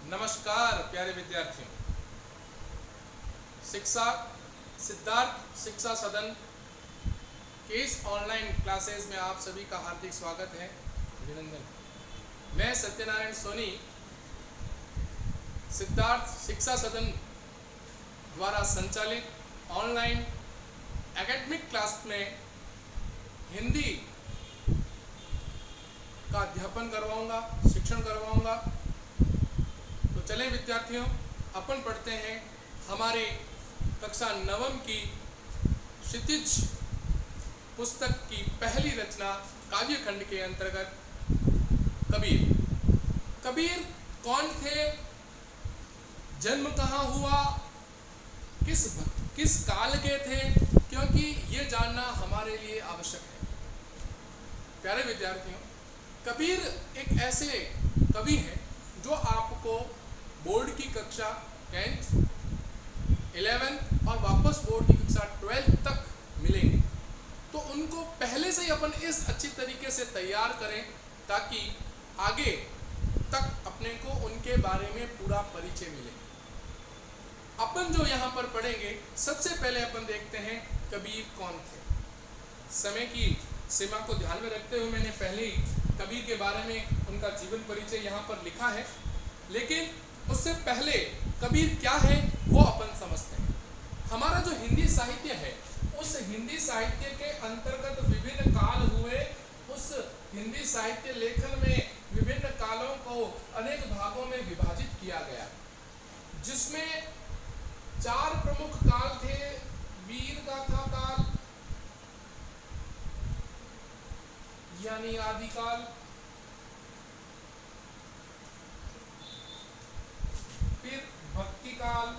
नमस्कार प्यारे विद्यार्थियों। शिक्षा सिद्धार्थ शिक्षा सदन के इस ऑनलाइन क्लासेस में आप सभी का हार्दिक स्वागत है, अभिनंदन। मैं सत्यनारायण सोनी सिद्धार्थ शिक्षा सदन द्वारा संचालित ऑनलाइन एकेडमिक क्लास में हिंदी का अध्यापन करवाऊंगा, शिक्षण करवाऊंगा। तो चलें विद्यार्थियों, अपन पढ़ते हैं हमारी कक्षा नवम की क्षितिज पुस्तक की पहली रचना काव्यखंड के अंतर्गत कबीर। कबीर कौन थे, जन्म कहाँ हुआ, किस काल के थे, क्योंकि ये जानना हमारे लिए आवश्यक है। प्यारे विद्यार्थियों, कबीर एक ऐसे कवि हैं जो आपको बोर्ड की कक्षा 10th, 11th और वापस बोर्ड की कक्षा 12th तक मिलेंगे। तो उनको पहले से ही अपन इस अच्छी तरीके से तैयार करें ताकि आगे तक अपने को उनके बारे में पूरा परिचय मिले। अपन जो यहाँ पर पढ़ेंगे, सबसे पहले अपन देखते हैं कबीर कौन थे। समय की सीमा को ध्यान में रखते हुए मैंने पहले ही कबीर के बारे में उनका जीवन परिचय यहाँ पर लिखा है, लेकिन उससे पहले कबीर क्या है वो अपन समझते हैं। हमारा जो हिंदी साहित्य है, उस हिंदी साहित्य के अंतर्गत विभिन्न काल हुए। उस हिंदी साहित्य लेखन में विभिन्न कालों को अनेक भागों में विभाजित किया गया, जिसमें 4 प्रमुख काल थे। वीर गाथा काल यानी आदिकाल, फिर भक्ति काल,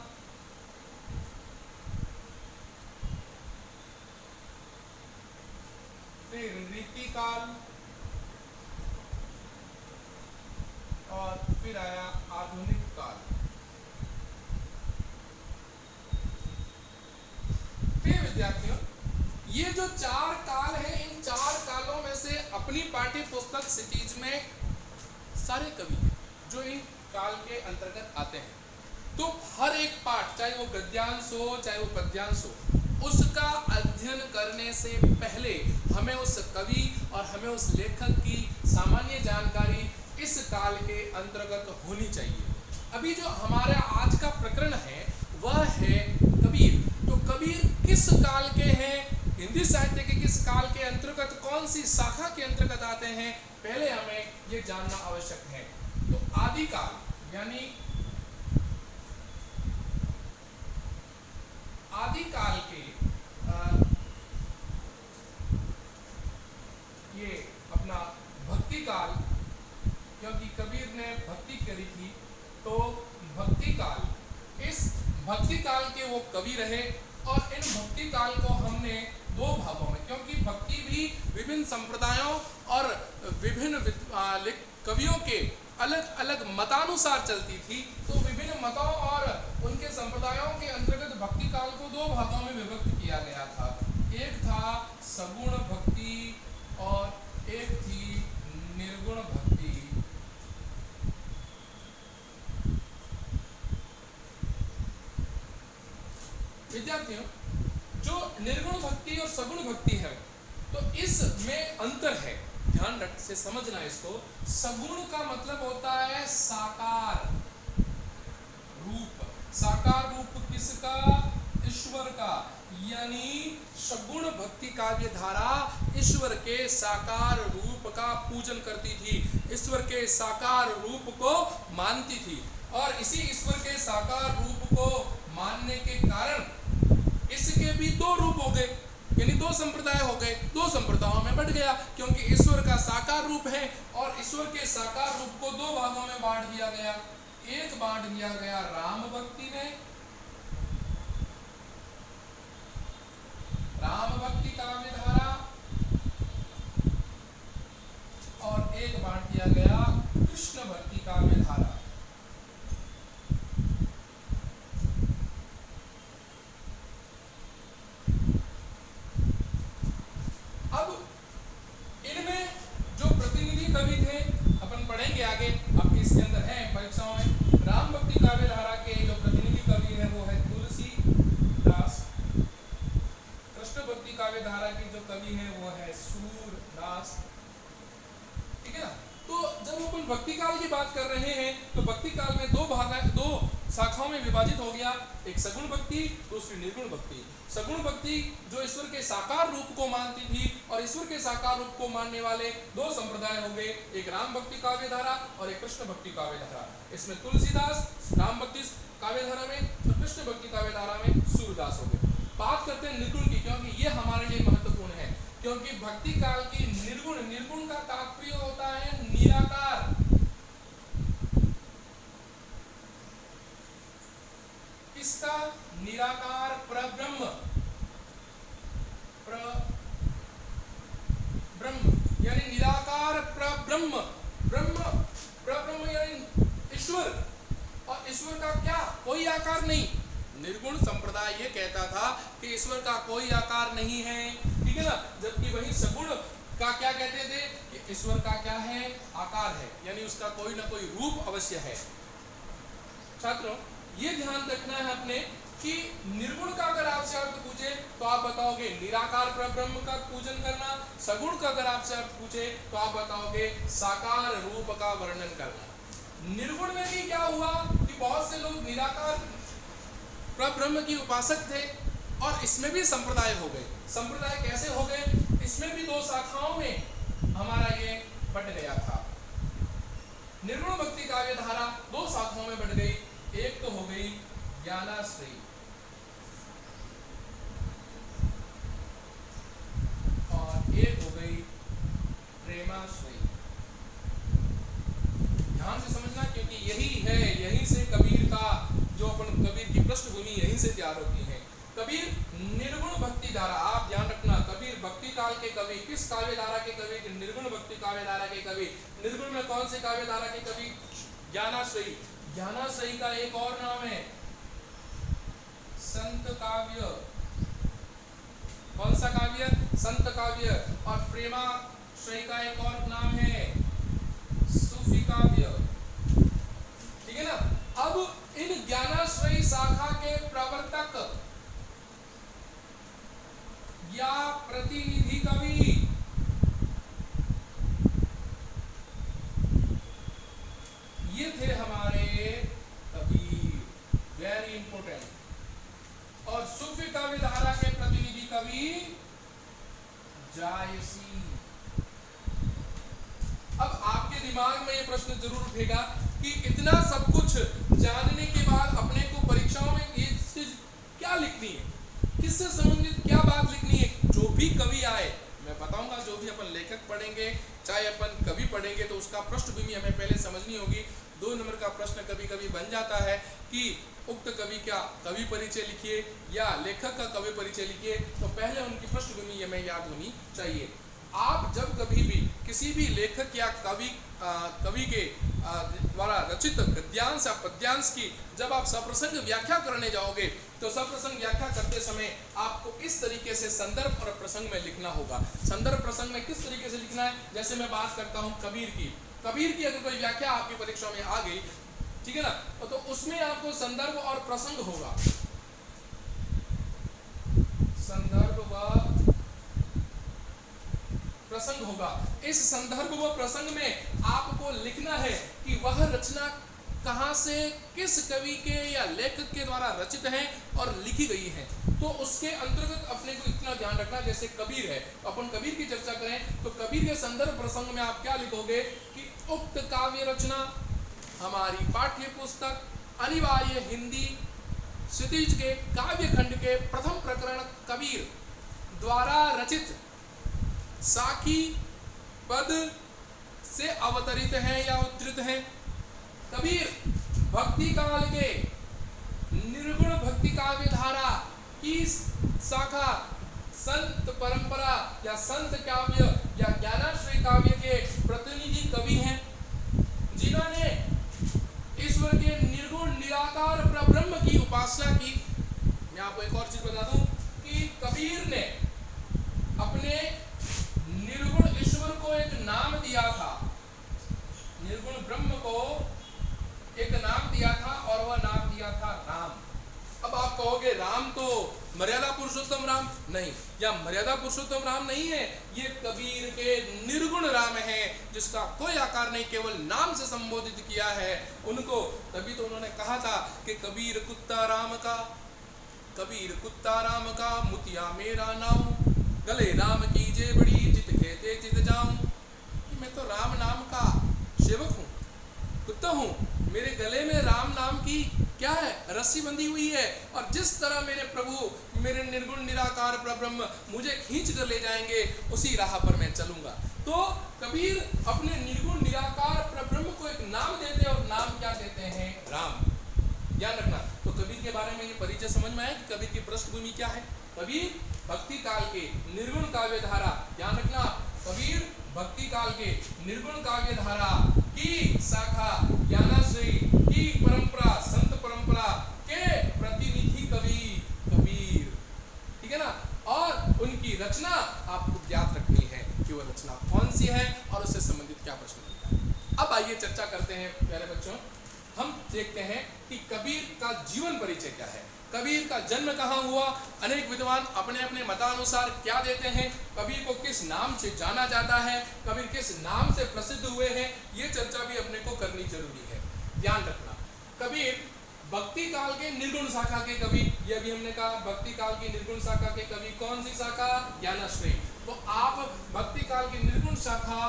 फिर रीति काल और फिर आया आधुनिक काल। फिर विद्यार्थियों, ये जो 4 काल हैं, इन 4 कालों में से अपनी पाठ्य पुस्तक क्षितिज में सारे कवि हैं जो इन काल के अंतर्गत आते हैं। तो हर एक पाठ, चाहे वो गद्यांश हो चाहे वो पद्यांश हो, उसका अध्ययन करने से पहले हमें उस कवि और हमें उस लेखक की सामान्य जानकारी इस काल के अंतर्गत होनी चाहिए। अभी जो हमारा आज का प्रकरण है वह है कबीर। तो कबीर किस काल के हैं, हिंदी साहित्य के किस काल के अंतर्गत, कौन सी शाखा के अंतर्गत आते हैं, पहले हमें ये जानना आवश्यक है। तो आदिकाल यानी आदिकाल के ये अपना भक्ति काल, क्योंकि कबीर ने भक्ति करी थी, तो भक्ति काल, इस भक्ति काल के वो कवि रहे। और इन भक्ति काल को हमने 2 भागों में, क्योंकि भक्ति भी विभिन्न संप्रदायों और विभिन्न कवियों के अलग अलग मतानुसार चलती थी, तो विभिन्न मतों और उनके संप्रदायों के अंतर्गत भक्ति काल को 2 भागों में विभक्त किया गया था। एक था सगुण भक्ति और एक थी निर्गुण भक्ति। विद्यार्थियों, जो निर्गुण भक्ति और सगुण भक्ति है, तो इसमें अंतर है, ध्यान रख से समझना इसको। सगुण का मतलब होता है साकार रूप। साकार रूप किसका? ईश्वर का। यानी सगुण भक्ति काव्य धारा ईश्वर के साकार रूप का पूजन करती थी, ईश्वर के साकार रूप को मानती थी। और इसी ईश्वर के साकार रूप को मानने के कारण इसके भी 2 रूप हो गए, यानी 2 संप्रदाय हो गए, 2 संप्रदायों में बढ़ गया, क्योंकि ईश्वर का साकार रूप है और ईश्वर के साकार रूप को 2 भागों में बांट दिया गया। एक बांट दिया गया राम भक्ति में, राम भक्ति काव्य धारा, और एक बांट दिया गया कृष्ण भक्ति काव्य धारा। अब इनमें जो प्रतिनिधि कवि थे अपन पढ़ेंगे आगे, आपके इसके अंदर है परीक्षाओं में। राम काव्य धारा की जो कवि है वो है सूरदास। ठीक है ना। तो जब अपन भक्ति काल की बात कर रहे हैं तो भक्ति काल में दो शाखाओं में विभाजित हो गया, एक सगुण भक्ति, दूसरी निर्गुण भक्ति। सगुण भक्ति जो ईश्वर के साकार रूप को मानती थी और ईश्वर के साकार रूप को मानने वाले दो संप्रदाय हो गए, एक राम भक्ति काव्य धारा और एक कृष्ण भक्ति काव्य धारा। इसमें तुलसीदास राम भक्ति काव्य धारा में और कृष्ण भक्ति काव्य धारा में सूरदास हो गए। बात करते हैं निर्गुण की, क्योंकि ये हमारे लिए महत्वपूर्ण है, क्योंकि भक्ति काल की निर्गुण, निर्गुण का तात्पर्य होता है निराकार। किसका? निराकार परब्रह्म, ब्रह्म यानी निराकार परब्रह्म, ब्रह्म परब्रह्म यानी ईश्वर। और ईश्वर का क्या? कोई आकार नहीं। निर्गुण संप्रदाय ये कहता था कि ईश्वर का कोई आकार नहीं है, ठीक है ना। जबकि वही सगुण का क्या कहते थे कि ईश्वर का क्या है? आकार है, यानी उसका कोई ना कोई रूप अवश्य है। छात्रों ये ध्यान रखना है अपने कि निर्गुण का अगर आपसे अर्थ पूछे तो आप बताओगे निराकार परब्रह्म का पूजन करना, सगुण का अगर आपसे अर्थ पूछे तो आप बताओगे साकार रूप का वर्णन करना। निर्गुण में भी क्या हुआ कि बहुत से लोग निराकार परब्रह्म की उपासक थे और इसमें भी संप्रदाय हो गए। संप्रदाय कैसे हो गए? इसमें भी दो शाखाओं में हमारा ये बट गया था। निर्गुण भक्ति काव्य धारा दो शाखाओं में बट गई, एक तो हो गई ज्ञानाश्रयी और एक हो गई प्रेमाश्रयी। ध्यान से समझना, क्योंकि यही है, यहीं से कबीर का जो अपन कबीर की पृष्ठभूमि यहीं से तैयार होती है। कबीर निर्गुण भक्ति धारा, आप ध्यान रखना, कबीर भक्ति काल के कवि, किस काव्य धारा के कवि? निर्गुण भक्ति काव्य धारा के कवि। निर्गुण में कौन से काव्य धारा के कवि? ज्ञानाश्रयी। ज्ञानाश्रयी का एक और नाम है संत काव्य। कौन सा काव्य? संत काव्य। और प्रेमाश्रयी का एक और नाम है सूफी काव्य। ठीक है ना। अब इन ज्ञानाश्रयी शाखा के प्रवर्तक या प्रतिनिधि कवि ये थे हमारे कबीर, वेरी इंपोर्टेंट। और सूफी काव्य धारा के प्रतिनिधि कवि जायसी। अब आपके दिमाग में ये प्रश्न जरूर उठेगा कि इतना सब कुछ जानने के बाद अपने को परीक्षाओं में ये चीज क्या लिखनी है, किससे संबंधित क्या बात लिखनी है? जो भी कवि आए मैं बताऊंगा, जो भी अपन लेखक पढ़ेंगे, चाहे अपन कवि पढ़ेंगे, तो उसका पृष्ठभूमि हमें पहले समझनी होगी। 2 नंबर का प्रश्न कभी कभी बन जाता है कि उक्त कवि का कवि परिचय लिखिए या लेखक का कवि परिचय लिखिए, तो पहले उनकी पृष्ठभूमि हमें याद होनी चाहिए। आप जब कभी भी किसी भी लेखक या कवि के द्वारा रचित गद्यांश या पद्यांश की जब आप सप्रसंग व्याख्या करने जाओगे, तो सप्रसंग व्याख्या करते समय आपको इस तरीके से संदर्भ और प्रसंग में लिखना होगा। संदर्भ प्रसंग में किस तरीके से लिखना है? जैसे मैं बात करता हूँ कबीर की अगर कोई व्याख्या आपकी परीक्षा में आ गई, ठीक है ना, तो उसमें आपको संदर्भ और प्रसंग होगा। संदर्भ व प्रसंग होगा। इस संदर्भ व प्रसंग में आपको लिखना है कि वह रचना कहां से, किस कवि के या लेखक के द्वारा रचित है और लिखी गई है। तो उसके अंतर्गत अपने को इतना ध्यान रखना, जैसे कबीर है, अपन कबीर की चर्चा करें तो कबीर के संदर्भ प्रसंग में आप क्या लिखोगे कि उक्त काव्य रचना हमारी पाठ्य पुस्तक अनिवार्य हिंदी क्षितिज के काव्य खंड के प्रथम प्रकरण कबीर द्वारा रचित साखी पद से अवतरित है या उद्धृत है। कबीर भक्ति काल के निर्गुण भक्ति काव्य धारा की शाखा संत परंपरा या संत काव्य या ज्ञानाश्रय काव्य के प्रतिनिधि कवि हैं, जिन्होंने ईश्वर के निर्गुण निराकार परब्रह्म की उपासना की। मैं आपको एक और चीज बता दूं कि कबीर ने अपने निर्गुण ईश्वर को एक नाम दिया था, निर्गुण ब्रह्म को एक नाम दिया था और वह नाम दिया था राम। अब आप कहोगे राम तो मर्यादा पुरुषोत्तम राम नहीं, या मर्यादा पुरुषोत्तम राम नहीं है, ये कबीर के निर्गुण राम है, जिसका कोई आकार नहीं, केवल नाम से संबोधित किया है उनको। तभी तो उन्होंने कहा था कि कबीर कुत्ता राम का, कबीर कुत्ता राम का, मुतिया मेरा नाम, गले राम कीजे बड़ी, जित खेते जित जाऊं। मैं तो राम नाम का सेवक हूँ, कुत्ता हूँ, मेरे गले में राम नाम की क्या है, रस्सी बंधी हुई है, और जिस तरह मेरे प्रभु, मेरे निर्गुण निराकार परब्रह्म मुझे खींच कर ले जाएंगे, उसी राह पर मैं चलूंगा। तो कबीर अपने निर्गुण निराकार परब्रह्म को एक नाम देते हैं, और नाम क्या देते हैं, राम। ध्यान रखना। तो कबीर के बारे में ये परिचय समझ में आया कि कबीर की पृष्ठभूमि क्या है। कबीर भक्ति काल के निर्गुण काव्य धारा, ध्यान रखना, कबीर भक्ति काल के निर्गुण काव्य धारा की शाखा, ज्ञानाश्रयी की परंपरा, संत परंपरा के प्रतिनिधि कवि कबीर, ठीक है ना। और उनकी रचना आपको ज्ञात रखनी है कि वो रचना कौन सी है और उससे संबंधित क्या प्रश्न बनता है। अब आइए चर्चा करते हैं प्यारे बच्चों, हम देखते हैं कि कबीर का जीवन परिचय क्या है, कबीर का जन्म कहाँ हुआ। अनेक विद्वान अपने अपने मतानुसार क्या देते हैं, कबीर को किस नाम से जाना जाता है, कबीर किस नाम से प्रसिद्ध हुए हैं, ये चर्चा भी अपने को करनी जरूरी है। ध्यान रखना, कबीर भक्ति काल के निर्गुण शाखा के कवि, ये भी हमने कहा, भक्ति काल की निर्गुण शाखा के कवि, कौन सी शाखा, ज्ञानाश्रयी। तो आप भक्ति काल की निर्गुण शाखा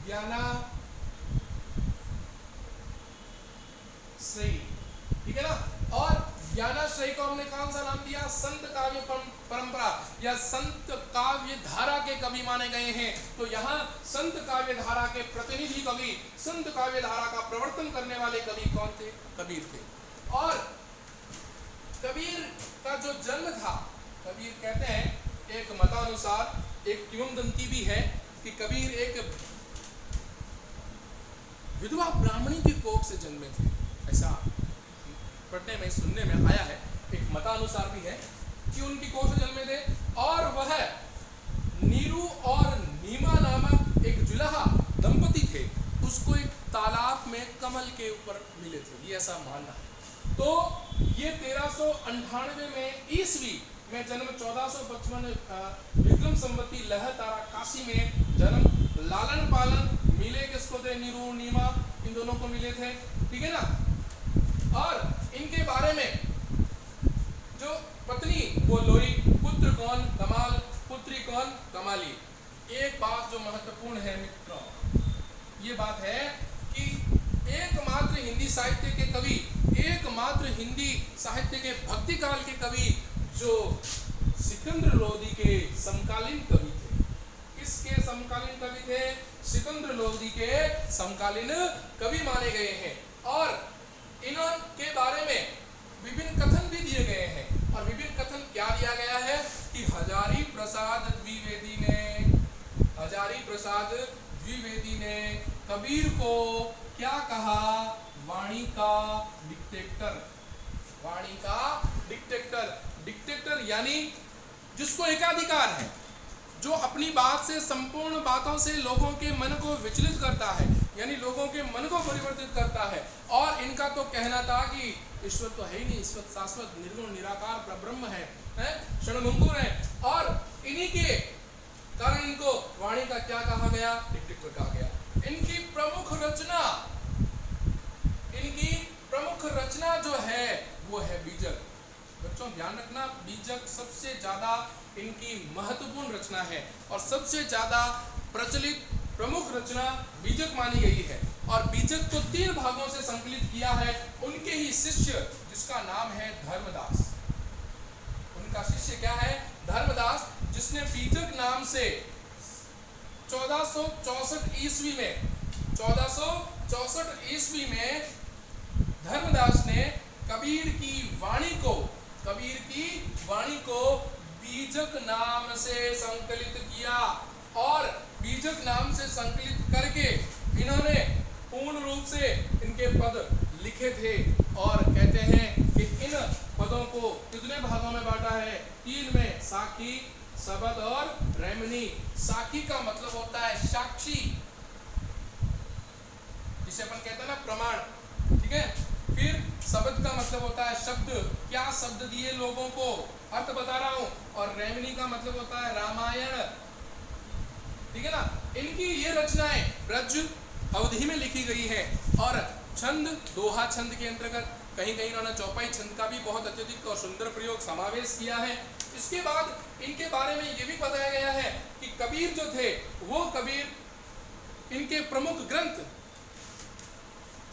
ज्ञानाश्रयी, ठीक है ना। और ज्ञानाश्रयी को हमने कौन सा नाम दिया, संत काव्य परंपरा या संत काव्य धारा के कवि माने गए हैं। तो यहाँ संत काव्य धारा के प्रतिनिधि कवि, संत काव्य धारा का प्रवर्तन करने वाले कवि कौन थे, कबीर थे। और कबीर का जो जन्म था, कबीर कहते हैं, एक मतानुसार एक किंवदंती भी है कि कबीर एक विधवा ब्राह्मणी की कोख से जन्मे थे, ऐसा पढ़ने में सुनने में आया है। एक मतानुसार भी है कि उनकी कोख से जन्मे थे, और वह नीरू और नीमा नामक एक जुलाहा दंपति थे, उसको एक तालाब में कमल के ऊपर मिले थे, ये ऐसा मानना है। तो ये 1398 में ईस्वी में जन्म, 1455 विक्रम संवती लह तारा काशी में जन्म, लालन पालन मिले किसको थे, नीरू नीमा, इन दोनों को मिले थे, ठीक है ना। और इनके बारे में जो पत्नी वो लोई, पुत्र कौन, कमाल, पुत्री कौन, कमाली। एक बात जो महत्वपूर्ण है मित्रों, ये बात है कि एकमात्र हिंदी साहित्य के कवि, एकमात्र हिंदी साहित्य के भक्ति काल के कवि जो सिकंदर लोदी के समकालीन कवि थे। किसके समकालीन कवि थे, सिकंदर लोदी के समकालीन कवि माने गए हैं। और इनके बारे में विभिन्न कथन भी दिए गए हैं, और विभिन्न कथन क्या दिया गया है कि हजारी प्रसाद द्विवेदी ने, हजारी प्रसाद द्विवेदी ने कबीर को क्या कहा, वाणी का डिक्टेटर, वाणी का डिक्टेटर। डिक्टेटर यानी जिसको एकाधिकार है, जो अपनी बात से, संपूर्ण बातों से लोगों के मन को विचलित करता है, यानी लोगों के मन को परिवर्तित करता है। और इनका तो कहना था कि ईश्वर तो है ही नहीं, ईश्वर शाश्वत निर्गुण निराकार परब्रह्म है, क्षणभंगुर है, और इन्हीं के कारण इनको वाणी का क्या कहा गया, डिक्टेटर कहा गया। इनकी प्रमुख रचना, इनकी प्रमुख रचना जो है वो है बीजक। बच्चों ध्यान रखना, बीजक सबसे ज्यादा इनकी महत्वपूर्ण रचना है, और सबसे ज्यादा प्रचलित प्रमुख रचना बीजक मानी गई है। और बीजक को 3 भागों से संकलित किया है उनके ही शिष्य, जिसका नाम है धर्मदास। उनका शिष्य क्या है, धर्मदास, जिसने बीजक नाम से 1464 ईस्वी में, 1464 ईस्वी में धर्मदास ने कबीर की वाणी को, कबीर की वाणी को बीजक नाम से संकलित किया। और बीजक नाम से संकलित करके इन्होंने पूर्ण रूप से इनके पद लिखे थे। और कहते हैं कि इन पदों को कितने भागों में बांटा है, 3 में, साखी, सबद और रेमनी। साखी का मतलब होता है साक्षी, जिसे अपन कहते हैं ना प्रमाण, ठीक है। फिर शब्द का मतलब होता है शब्द, क्या शब्द दिए लोगों को, अर्थ बता रहा हूं। और रेमनी का मतलब होता है रामायण, ठीक है ना। इनकी ये रचनाएं ब्रज अवधि में लिखी गई है। और छंद दोहा छंद के अंतर्गत कहीं कहीं इन्होंने चौपाई छंद का भी बहुत अत्यधिक और सुंदर प्रयोग समावेश किया है। इसके बाद इनके बारे में ये भी बताया गया है कि कबीर जो थे वो कबीर, इनके प्रमुख ग्रंथ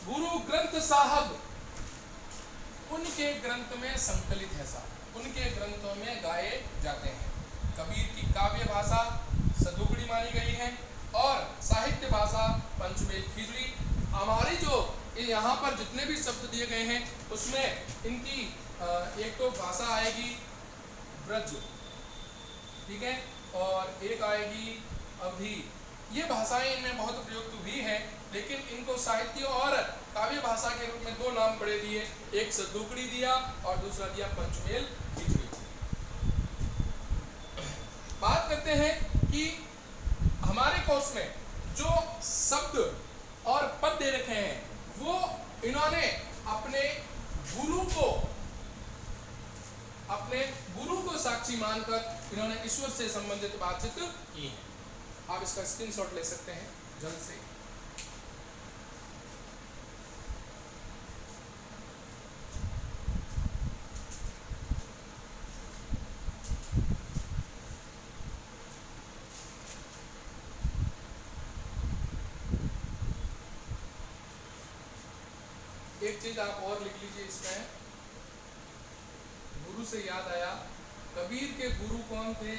गुरु ग्रंथ साहब उनके ग्रंथ में संकलित है साहब, उनके ग्रंथों में गाए जाते हैं। कबीर की काव्य भाषा सदुगड़ी मानी गई है और साहित्य भाषा पंचमेल खिजड़ी। हमारी जो यहाँ पर जितने भी शब्द दिए गए हैं उसमें इनकी एक तो भाषा आएगी ब्रज, ठीक है, और एक आएगी अवधि। ये भाषाएं इनमें बहुत प्रयुक्त हुई है, लेकिन इनको साहित्य और काव्य भाषा के रूप में दो नाम बड़े दिए, एक सदुगड़ी दिया और दूसरा दिया पंचमेल खिजड़ी। बात करते हैं कि हमारे कोर्स में जो शब्द और पद दे रखे हैं वो इन्होंने अपने गुरु को साक्षी मानकर इन्होंने ईश्वर से संबंधित बातचीत की है। आप इसका स्क्रीनशॉट ले सकते हैं जल्द से। एक चीज आप और लिख लीजिए इसमें, गुरु से याद आया, कबीर के गुरु कौन थे?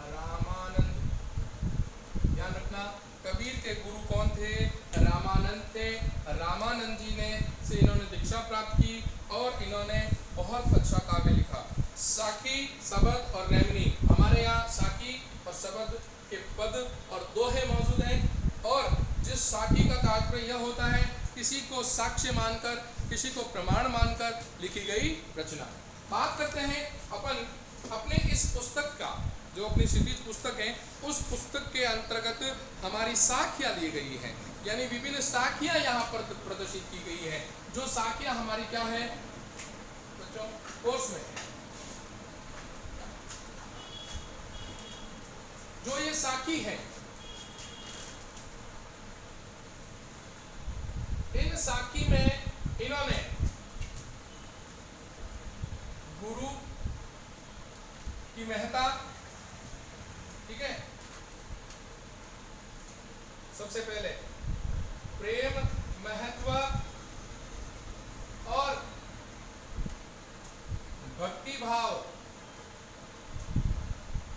रामानंद। ध्यान रखना, कबीर के गुरु कौन थे? रामानंद थे। रामानंद जी ने से इन्होंने दीक्षा प्राप्त की और इन्होंने बहुत अच्छा काव्य लिखा। साकी, शबद और रेमनी, हमारे यहाँ साकी और शबद के पद और दोहे मौजूद हैं। और जिस साकी का तात्पर्य यह होता है किसी को साक्ष्य मानकर, किसी को प्रमाण मानकर लिखी गई रचना। बात करते हैं अपन अपने इस पुस्तक का, जो अपनी क्षितिज पुस्तक है, उस पुस्तक के अंतर्गत हमारी साखियां दी गई है, यानी विभिन्न साखियां यहाँ पर प्रदर्शित की गई है। जो साखियां हमारी क्या है बच्चों कोर्स में है, जो ये साखी है, इन साखी में इन्होंने गुरु की महत्ता, ठीक है, सबसे पहले प्रेम, महत्व और भक्ति भाव,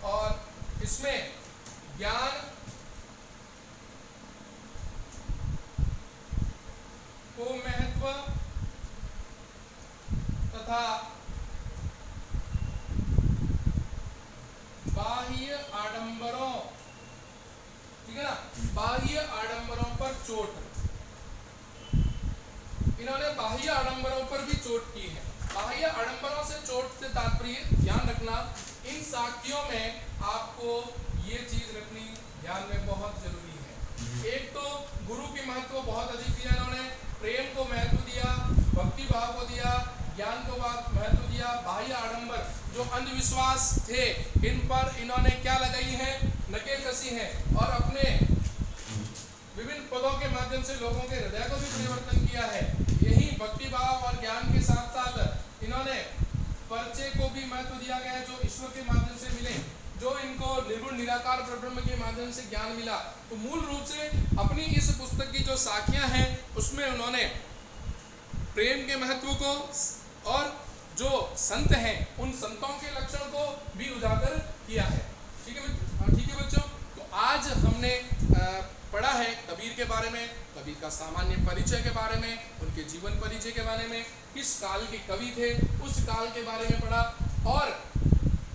और इसमें ज्ञान को महत्व तथा बाह्य आडंबरों, ठीक है ना, बाह्य आडंबरों पर चोट, इन्होंने बाह्य आडंबरों पर भी चोट की है। बाह्य आडंबरों से चोट से तात्पर्य, ध्यान रखना, इन साखियों में आपको ये चीज रखनी ध्यान में बहुत जरूरी है। एक तो गुरु की महत्व बहुत अधिक दिया इन्होंने, प्रेम को महत्व दिया, भक्ति भाव को दिया, ज्ञान को महत्व दिया। बाह्य आडंबर जो अंधविश्वास थे इन पर इन्होंने क्या लगाई है, नकेल कसी है, और अपने विभिन्न पदों के माध्यम से लोगों के हृदय को भी परिवर्तन किया है। यही भक्ति भाव और ज्ञान के साथ साथ इन्होंने परिचय को भी महत्व दिया गया है, जो ईश्वर के माध्यम से मिले, जो इनको निर्गुण निराकार परब्रह्म के माध्यम से ज्ञान मिला। तो मूल रूप से अपनी इस पुस्तक की जो साखियां हैं उसमें उन्होंने प्रेम के महत्व को और जो संत हैं उन संतों के लक्षण को भी उजागर किया है। ठीक है बच्चों, तो आज हमने पढ़ा है कबीर के बारे में, कबीर का सामान्य परिचय के बारे में, उनके जीवन परिचय के बारे में, किस काल के कवि थे उस काल के बारे में पढ़ा, और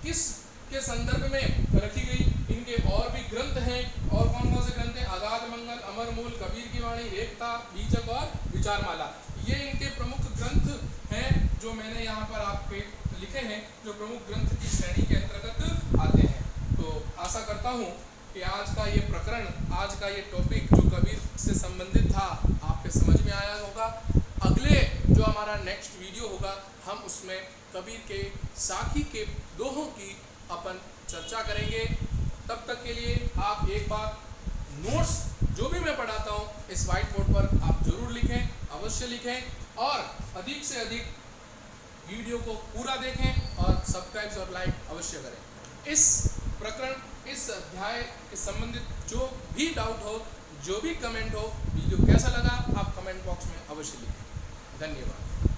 किस के संदर्भ में रखी गई। इनके और भी ग्रंथ हैं, और कौन कौन से ग्रंथ हैं? आगाध मंगल, अमर मूल, कबीर की वाणी, रेखता, बीजक और विचारमाला। ये इनके प्रमुख ग्रंथ हैं जो मैंने यहाँ पर आप पे लिखे हैं, जो प्रमुख ग्रंथ की श्रेणी के अंतर्गत आते हैं। तो आशा करता हूँ कि आज का ये प्रकरण, आज का ये टॉपिक जो कबीर से संबंधित था, आपके समझ में आया होगा। अगले जो हमारा नेक्स्ट वीडियो होगा हम उसमें कबीर के साखी के दोहों की अपन चर्चा करेंगे। तब तक के लिए आप एक बार नोट्स जो भी मैं पढ़ाता हूँ इस व्हाइट बोर्ड पर आप जरूर लिखें, अवश्य लिखें और अधिक से अधिक वीडियो को पूरा देखें और सब्सक्राइब और लाइक अवश्य करें। इस प्रकरण, इस अध्याय के संबंधित जो भी डाउट हो, जो भी कमेंट हो, वीडियो कैसा लगा आप कमेंट बॉक्स में अवश्य लिखें। धन्यवाद।